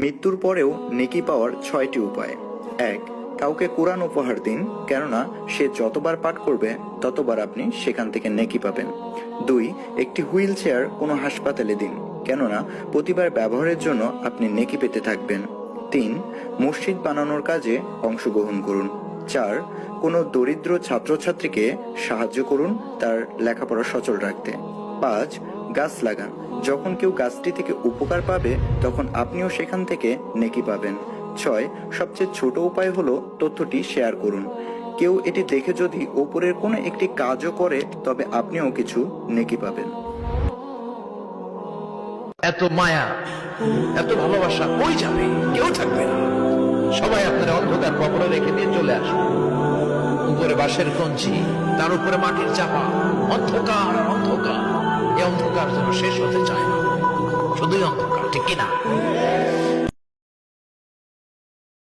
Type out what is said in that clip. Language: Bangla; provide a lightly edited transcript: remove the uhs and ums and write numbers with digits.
মৃত্যুর পরেও নেকি পাওয়ার 6টি উপায়। 1. কাউকে কোরআন উপহার দিন, কেননা সে যতবার পাঠ করবে ততবার আপনি সেখান থেকে নেকি পাবেন। 2. একটি হুইল চেয়ার কোনো হাসপাতালে দিন, কেননা প্রতিবার ব্যবহারের জন্য আপনি নেকি পেতে থাকবেন। 3. মসজিদ বানানোর কাজে অংশগ্রহণ করুন। 4. কোনো দরিদ্র ছাত্রছাত্রীকে সাহায্য করুন তার লেখাপড়া সচল রাখতে। 5. গাছ লাগান, যখন কেউ গাছটি থেকে উপকার পাবে তখন আপনিও সেখান থেকে নেকি পাবেন। 6. সবচেয়ে ছোট উপায় হলো তথ্যটি শেয়ার করুন। কেউ এটি দেখে যদি ওপরের কোনো একটি কাজও করে তবে আপনিও কিছু নেকি পাবেন। এত মায়া, এত ভালোবাসা কই যাবে? কেউ থাকবে না। সবাই আপনার অন্ধকার কবরে রেখে দিয়ে চলে আসবে। উপরে বাঁশের কঞ্চি, তার উপরে মাটির চাপা, অন্ধকার আর অন্ধকার। এই অন্ধকার যেন শেষ হতে চায় না, শুধুই অন্ধকার, ঠিক কিনা?